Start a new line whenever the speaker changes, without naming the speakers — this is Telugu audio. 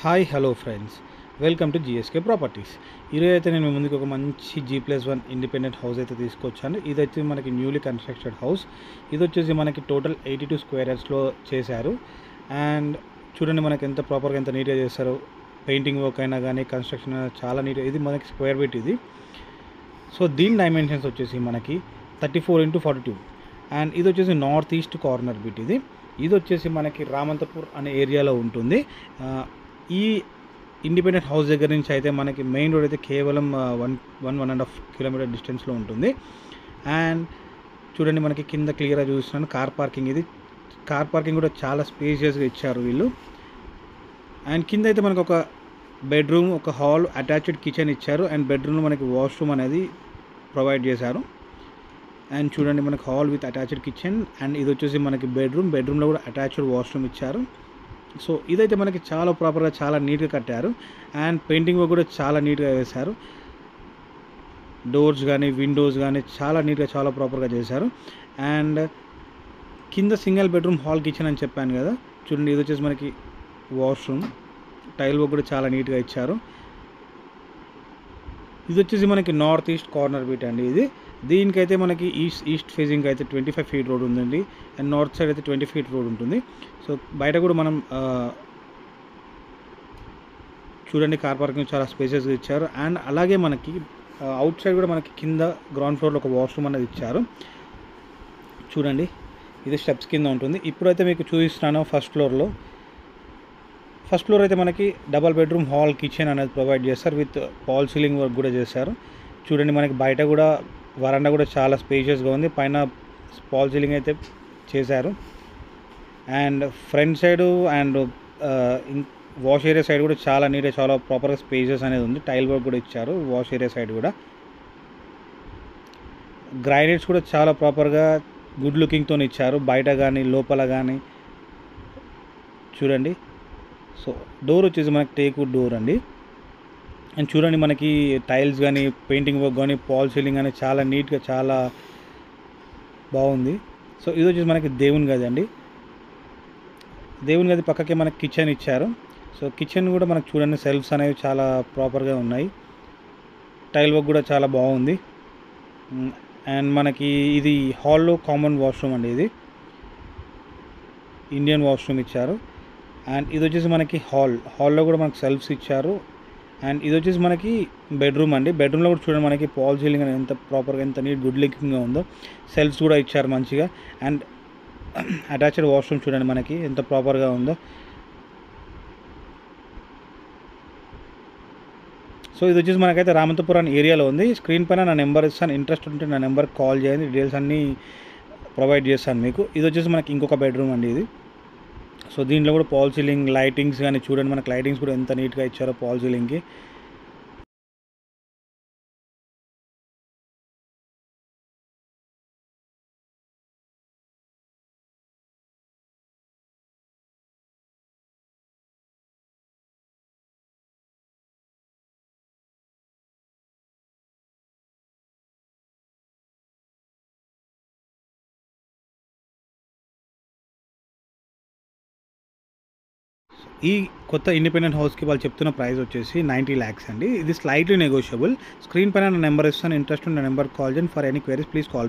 Hi hello friends, welcome to GSK properties. ఈరోజు అయితే నేను మీ ముందుకు ఒక మంచి G+1 ఇండిపెండెంట్ హౌస్ అయితే తీసుకొచ్చాను. ఇదైతే మనకి న్యూలీ కన్స్ట్రక్టెడ్ హౌస్. ఇది వచ్చేసి మనకి టోటల్ 82 స్క్వేర్ యార్డ్స్లో చేశారు. అండ్ చూడండి మనకి ఎంత ప్రాపర్గా ఎంత నీట్గా చేశారు. పెయింటింగ్ వర్క్ అయినా కానీ కన్స్ట్రక్షన్ చాలా నీట్గా. ఇది మనకి స్క్వేర్ ఫీట్ ఇది. సో దీని డైమెన్షన్స్ వచ్చేసి మనకి 34x42. అండ్ ఇది వచ్చేసి నార్త్ ఈస్ట్ కార్నర్ బిట్. ఇది వచ్చేసి మనకి రామంతపూర్ అనే ఏరియాలో ఉంటుంది. ఈ ఇండిపెండెంట్ హౌస్ దగ్గర నుంచి అయితే మనకి మెయిన్ రోడ్ అయితే కేవలం 1.5 కిలోమీటర్ డిస్టెన్స్లో ఉంటుంది. అండ్ చూడండి మనకి కింద క్లియర్గా చూస్తున్నాను కార్ పార్కింగ్. ఇది కార్ పార్కింగ్ కూడా చాలా స్పేషియస్గా ఇచ్చారు వీళ్ళు. అండ్ కింద అయితే మనకు ఒక బెడ్రూమ్, ఒక హాల్, అటాచ్డ్ కిచెన్ ఇచ్చారు. అండ్ బెడ్రూమ్లో మనకి వాష్రూమ్ అనేది ప్రొవైడ్ చేశారు. అండ్ చూడండి మనకి hall with attached kitchen. And ఇది వచ్చేసి మనకి బెడ్రూమ్లో కూడా అటాచ్డ్ వాష్రూమ్ ఇచ్చారు. సో ఇదైతే మనకి చాలా ప్రాపర్గా చాలా నీట్గా కట్టారు. అండ్ పెయింటింగ్ వర్క్ కూడా చాలా నీట్గా వేశారు. డోర్స్ కానీ విండోస్ కానీ చాలా నీట్గా చాలా ప్రాపర్గా చేశారు. అండ్ కింద సింగిల్ బెడ్రూమ్ హాల్ కిచెన్ అని చెప్పాను కదా, చూడండి ఇది వచ్చేసి మనకి వాష్రూమ్. టైల్ వర్క్ కూడా చాలా నీట్గా ఇచ్చారు. ఇది వచ్చేసి మనకి నార్త్ ఈస్ట్ కార్నర్ బీట్ అండి. దీనికైతే మనకి ఈస్ట్ ఫేజింగ్ అయితే 25 ఫీట్ రోడ్ ఉందండి. అండ్ నార్త్ సైడ్ అయితే 20 ఫీట్ రోడ్ ఉంటుంది. సో బయట కూడా మనం చూడండి కార్ పార్కింగ్ చాలా స్పేసెస్గా ఇచ్చారు. అండ్ అలాగే మనకి అవుట్ సైడ్ కూడా మనకి కింద గ్రౌండ్ ఫ్లోర్లో ఒక వాష్రూమ్ అనేది ఇచ్చారు. చూడండి ఇది స్టెప్స్ కింద ఉంటుంది. ఇప్పుడైతే మీకు చూపిస్తున్నాను ఫస్ట్ ఫ్లోర్ అయితే మనకి డబల్ బెడ్రూమ్ హాల్ కిచెన్ అనేది ప్రొవైడ్ చేస్తారు. విత్ ఫాల్ సీలింగ్ వర్క్ కూడా చేశారు. చూడండి మనకి బయట కూడా వరండా కూడా చాలా స్పేషియస్గా ఉంది. పైన ఫాల్ సీలింగ్ అయితే చేశారు. And front side and wash area side కూడా చాలా నీట్గా చాలా ప్రాపర్గా స్పేసెస్ అనేది ఉంది. టైల్ వర్క్ కూడా ఇచ్చారు వాష్ ఏరియా సైడ్ కూడా. గ్రైనేట్స్ కూడా చాలా ప్రాపర్గా గుడ్ లుకింగ్తో ఇచ్చారు, బయట కానీ లోపల కానీ. చూడండి సో డోర్ వచ్చేసి మనకి టేక్వుడ్ డోర్ అండి. అండ్ చూడండి మనకి టైల్స్ కానీ పెయింటింగ్ వర్క్ కానీ ఫాల్ సీలింగ్ కానీ చాలా నీట్గా చాలా బాగుంది. సో ఇది వచ్చేసి మనకి దేవుని గది అండి. దేవుని గది పక్కకే మనకి కిచెన్ ఇచ్చారు. సో కిచెన్ కూడా మనకు చూడండి సెల్ఫ్స్ అనేవి చాలా ప్రాపర్గా ఉన్నాయి. టైల్ వర్క్ కూడా చాలా బాగుంది. అండ్ మనకి ఇది హాల్లో కామన్ వాష్రూమ్ అండి. ఇది ఇండియన్ వాష్రూమ్ ఇచ్చారు. అండ్ ఇది వచ్చేసి మనకి హాల్లో కూడా మనకి సెల్ఫ్స్ ఇచ్చారు. అండ్ ఇది వచ్చేసి మనకి బెడ్రూమ్ అండి. బెడ్రూమ్లో కూడా చూడండి మనకి ఫాల్ సీలింగ్ అనేది ఎంత ప్రాపర్గా ఎంత నీట్ గుడ్ లుకింగ్గా ఉందో. సెల్ఫ్స్ కూడా ఇచ్చారు మంచిగా. అండ్ అటాచ్డ్ వాష్రూమ్ చూడండి మనకి ఎంత ప్రాపర్గా ఉందో. సో ఇది వచ్చేసి మనకైతే రామంతపురం ఏరియాలో ఉంది. స్క్రీన్ పైన నా నెంబర్ ఇస్తాను, ఇంట్రెస్ట్ ఉంటే నా నెంబర్కి కాల్ చేయండి, డీటెయిల్స్ అన్నీ ప్రొవైడ్ చేస్తాను మీకు. ఇది వచ్చేసి మనకి ఇంకొక బెడ్రూమ్ అండి. సో దీంట్లో కూడా ఫాల్ సీలింగ్ లైటింగ్స్ కానీ చూడండి మనకి లైటింగ్స్ కూడా ఎంత నీట్గా ఇచ్చారో ఫాల్ సీలింగ్కి. ఈ కొత్త ఇండిపెండెంట్ హౌస్కి వాళ్ళు చెప్తున్న ప్రైస్ వచ్చేసి 90 lakhs అండి. ఇది స్లైట్లీ నెగోషియబుల్. స్క్రీన్ పైన నా నెంబర్ ఇస్తాను, ఇంట్రెస్ట్ ఉన్న నెంబర్ కాల్ చేయండి. For any queries please call.